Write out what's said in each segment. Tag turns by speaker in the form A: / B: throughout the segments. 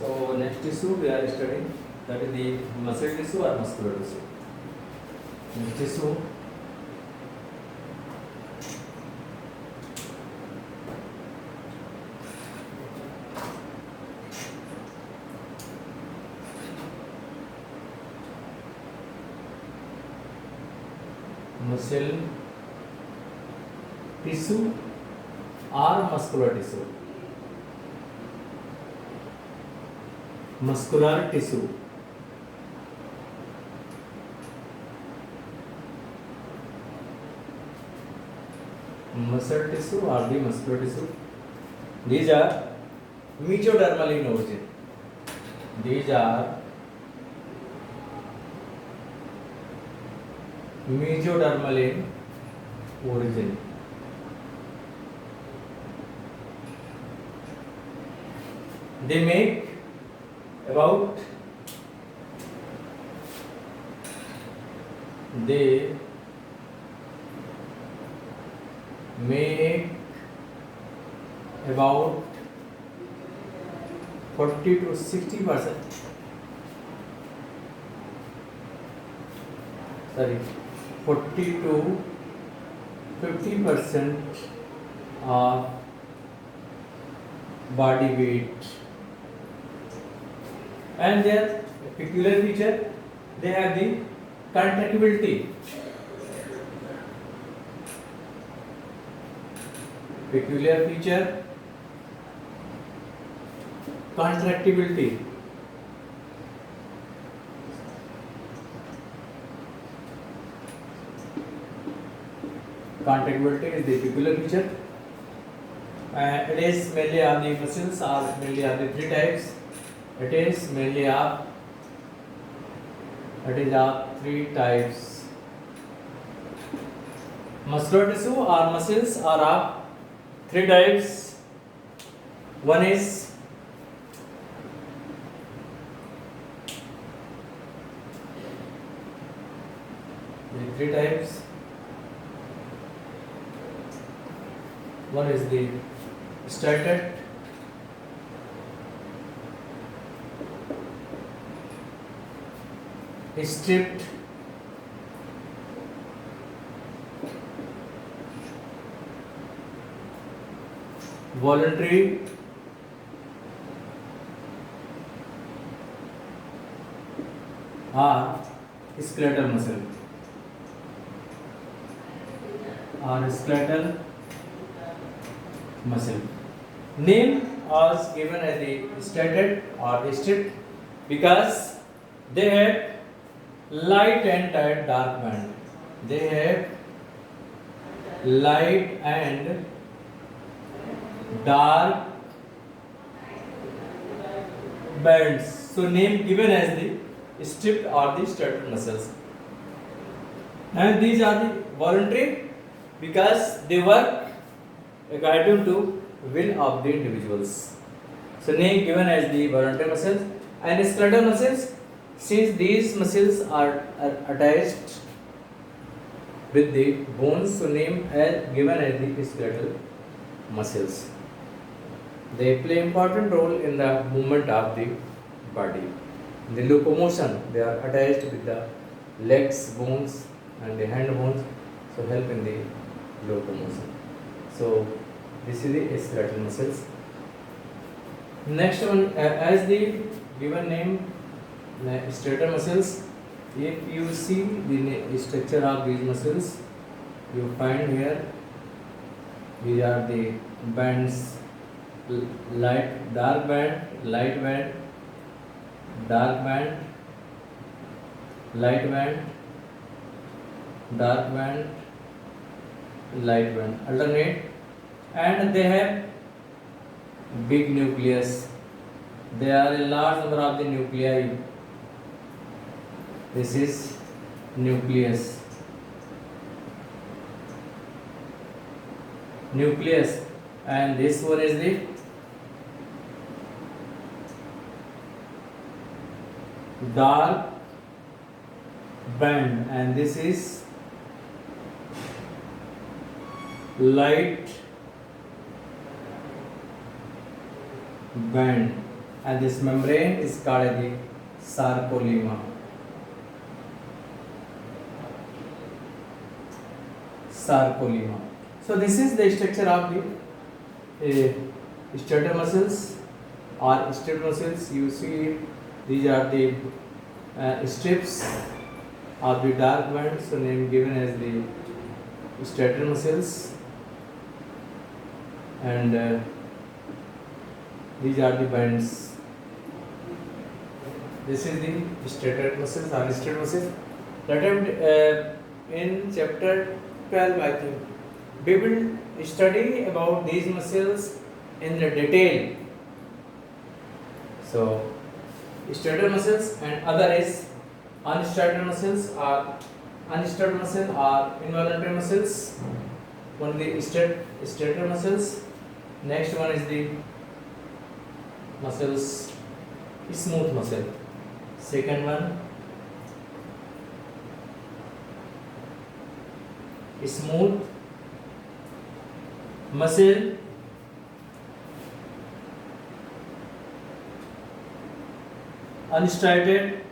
A: So next tissue we are studying, that is the muscle tissue or muscular tissue. Next tissue, muscle tissue or muscular tissue. Muscular tissue. Muscle tissue or the muscular tissue. These are mesodermal in origin. These are mesodermal in origin. They make about about 40 to 60%. Sorry, 40 to 50% of body weight. And their peculiar feature, they have the contractibility. Peculiar feature, contractibility. Contractibility is the peculiar feature. It is mainly of the muscles, or mainly of the three types. It is mainly of three types. Muscular tissue or muscles are of three types. One is the three types. One is the striated, stripped, voluntary, or skeletal muscle, or skeletal muscle. Name was given as the striated or the stripped because they have light and dark band. They have light and dark bands. So name given as the stripped or the striated muscles. And these are the voluntary because they work according to will of the individuals. So name given as the voluntary muscles. And skeletal muscles, since these muscles are attached with the bones, so name given as the skeletal muscles. They play important role in the movement of the body. In the locomotion, they are attached with the legs bones and the hand bones, so help in the locomotion. So this is the skeletal muscles. Next one, as the given name, striated muscles. If you see the structure of these muscles, you find here these are the bands: light, dark band, light band, dark band, light band, dark band, light band, alternate, and they have big nucleus. There are a large number of the nuclei. This is nucleus. And this one is the dark band, and this is light band. and this membrane is called the sarcolemma. Sarcolemma. So this is the structure of the stator muscles or strip muscles. You see, these are the strips of the dark band, so name given as the stator muscles, and these are the bands. This is the stator muscles or strip muscles. That in chapter 12, I think, we will study about these muscles in the detail. So, stator muscles and other is unstator muscles or unstator muscle or involuntary muscles. One is the stator muscles. Next one is the muscles, smooth muscle. Second one, smooth muscle. Unstriated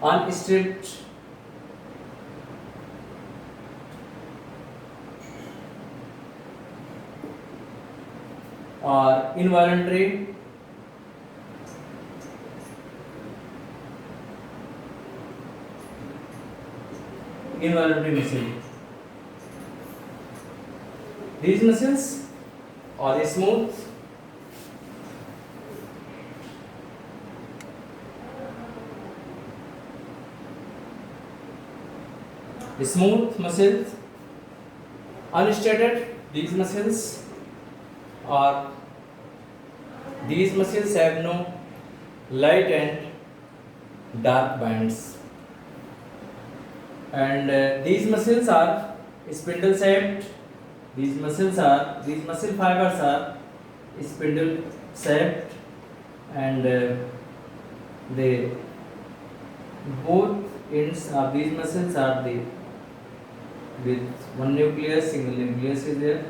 A: unstripped or involuntary muscle. These muscles are smooth, muscles, unstated. These muscles have no light and dark bands, and these muscles are spindle shaped. These muscle fibers are spindle shaped, and they both ends of these muscles are with one nucleus, single nucleus is there,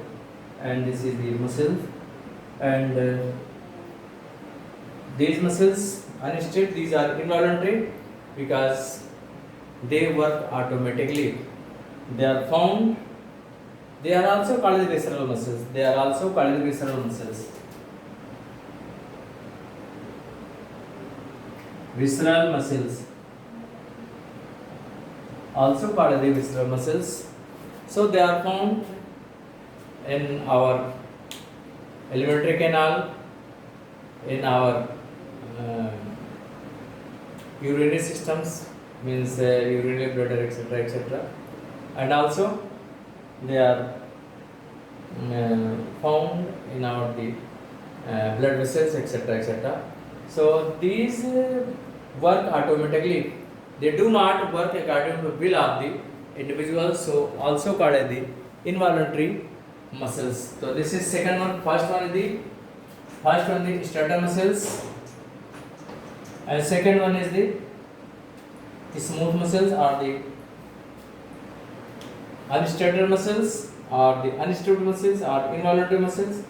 A: and this is the muscle, and these muscles unstripped, these are involuntary because they work automatically. They are also called the visceral muscles. Visceral muscles, also called the visceral muscles. So they are found in our alimentary canal, in our urinary systems, means urinary bladder, etc., and also they are found in our blood vessels, etc. So these work automatically. They do not work according to will of the individual. So also called as the involuntary muscles. So this is second one. First one the stator muscles, and second one is the smooth muscles or the unstator muscles or the unstripped muscles or involuntary muscles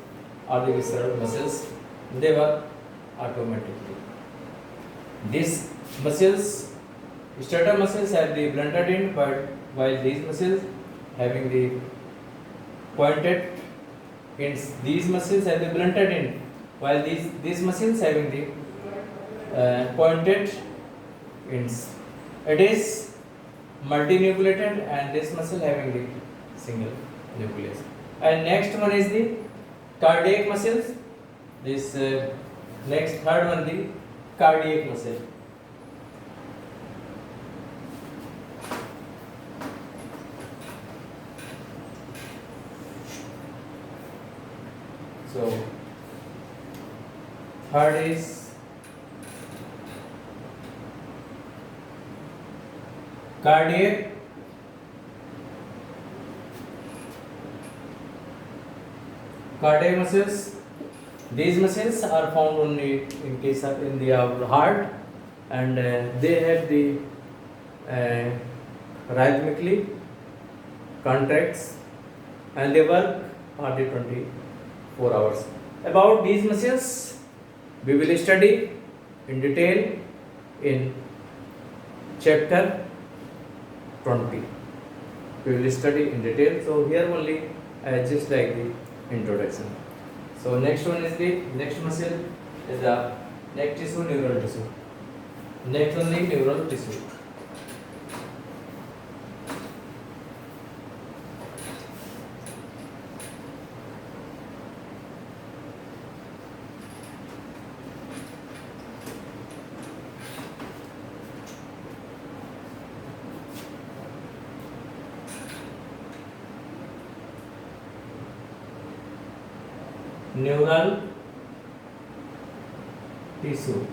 A: or the visceral muscles. They work automatically. These muscles, stator muscles, have the blunted end, but while these muscles having the pointed ends. These muscles have the blunted end, while these muscles having the pointed ends. It is multinucleated, and this muscle having the single nucleus. And next one is the cardiac muscles. This next third one, the cardiac muscle. So third is cardiac. Cardiac muscles. These muscles are found only in case of in the heart, and they have the rhythmically contracts and they work for the 24 hours. About these muscles, we will study in detail in chapter 20. We will study in detail. So here only just like the introduction. So next one is the next muscle is the neck tissue, neural tissue. Next only neural tissue. Neural tissue.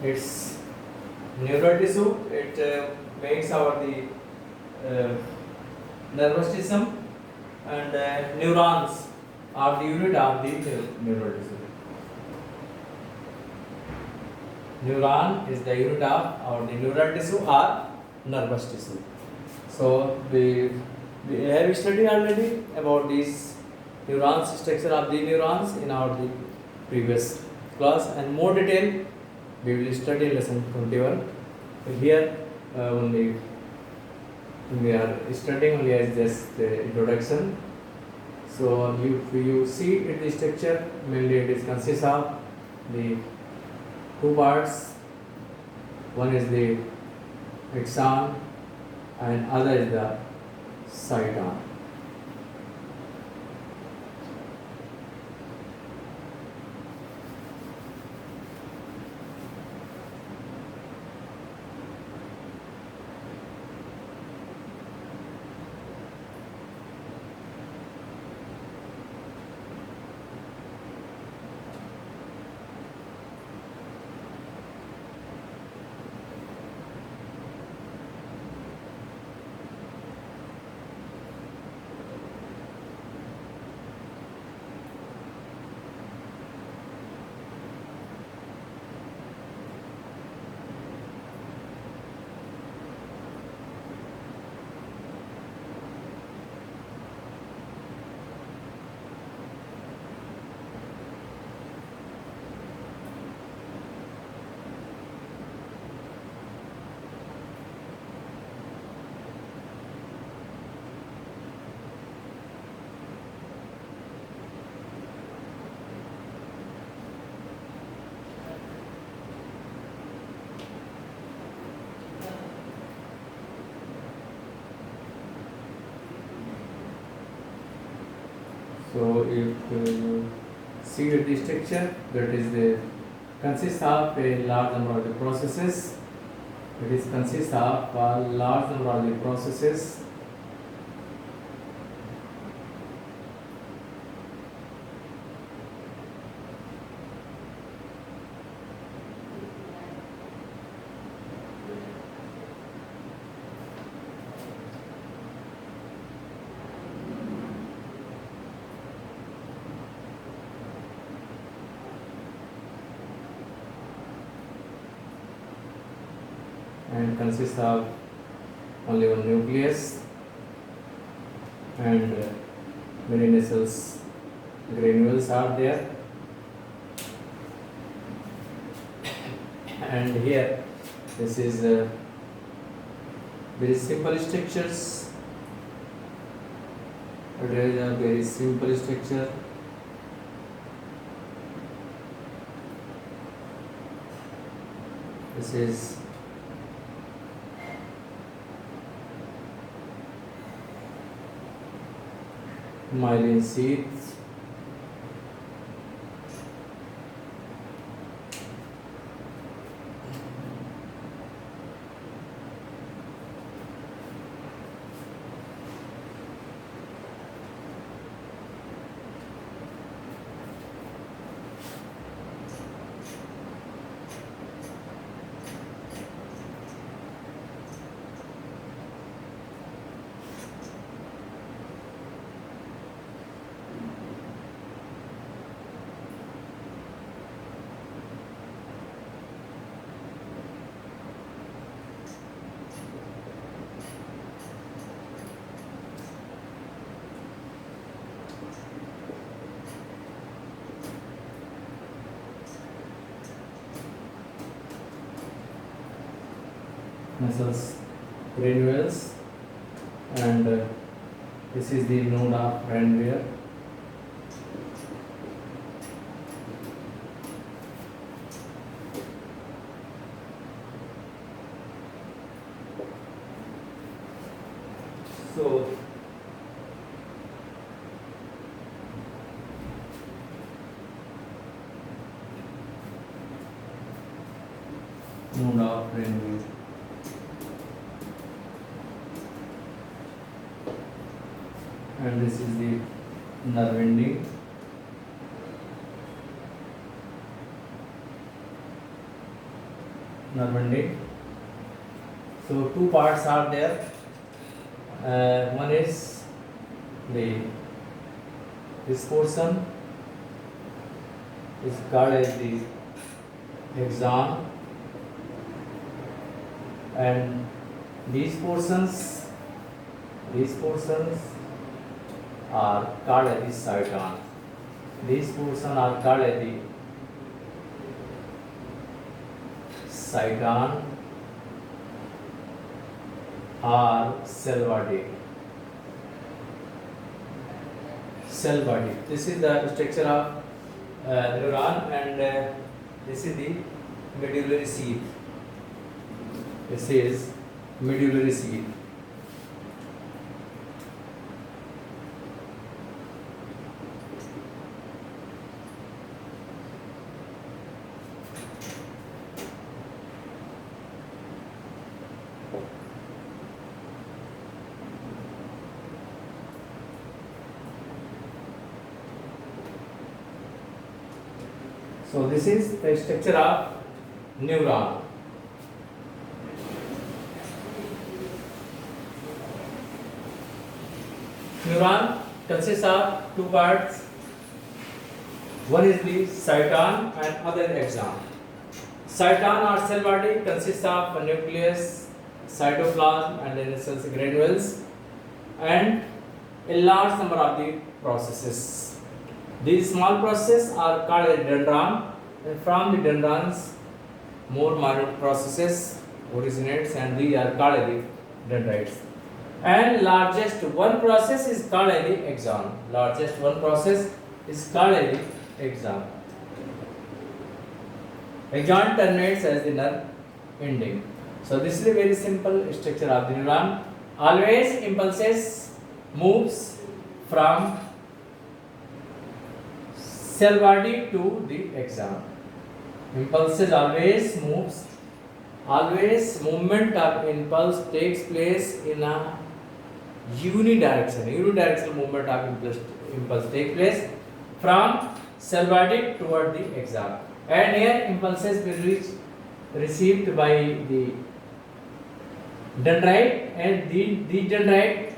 A: It's neural tissue. It makes our the nervous system and neurons are the unit of the neural tissue. Neuron is the unit of our the neural tissue or nervous tissue. So we have studied already about these neurons, structure of the neurons in our the previous class, and more detail we will study in lesson 21. Here only we are studying only as just the introduction. So you see in the structure mainly it is consists of the two parts. One is the axon and other is the cyton. So if you see the structure, that is the consists of a large number of the processes. It is consists of a large number of the processes. And consists of only one nucleus and many nacelles granules are there. And here this is very simple structures. It is a very simple structure. This is myelin sheaths. muscles granules, and this is the node of Ranvier. So node of Ranvier. And this is the nerve ending. Nerve ending. So two parts are there. One is this portion is called as the axon, and these portions are called as the cyton. These portions are called as the cyton or cell body. Cell body. This is the structure of neuron, and this is the medullary sheath. This is medullary sheath. So this is the structure of neuron. Neuron consists of two parts. One is the cyton and other axon. Cyton or cell body consists of a nucleus, cytoplasm, and then cells granules, and a large number of the processes. These small processes are called a dendron, and from the dendrons more minute processes originates, and these are called the dendrites. And largest one process is called the axon. Largest one process is called the axon. Axon terminates as the nerve ending. So this is a very simple structure of the neuron. Always impulses moves from cell body to the axon. Impulses always moves. Always movement of impulse takes place in a unidirectional. Unidirectional movement of impulse takes place from cell body toward the axon. And here impulses will be received by the dendrite, and the dendrite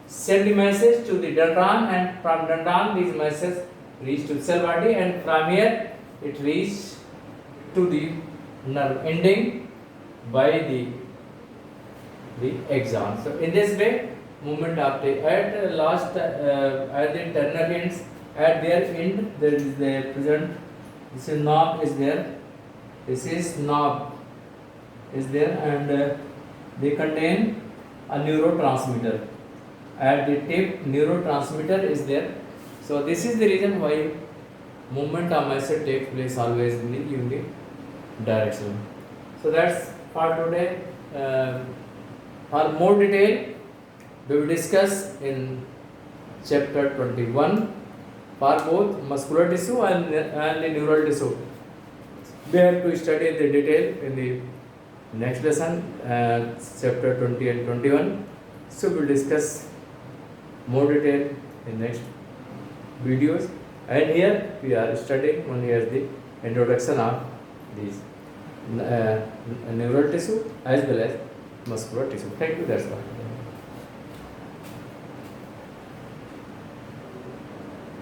A: send the message to the dendron, and from dendron these messages reach to cell body, and from here it reaches to the nerve ending by the axon. So in this way, movement of the at last at the terminal ends, at their end there is the present. This is knob is there. This is knob is there, and they contain a neurotransmitter. At the tip, neurotransmitter is there. So this is the reason why movement of message takes place always in the unidirectional. So that's for today. For more detail, we will discuss in chapter 21 for both muscular tissue and the neural tissue. We have to study the detail in the next lesson, chapter 20 and 21. So we will discuss more detail in next videos. And here we are studying only as the introduction of these neural tissue as well as muscular tissue. Thank you. That's all.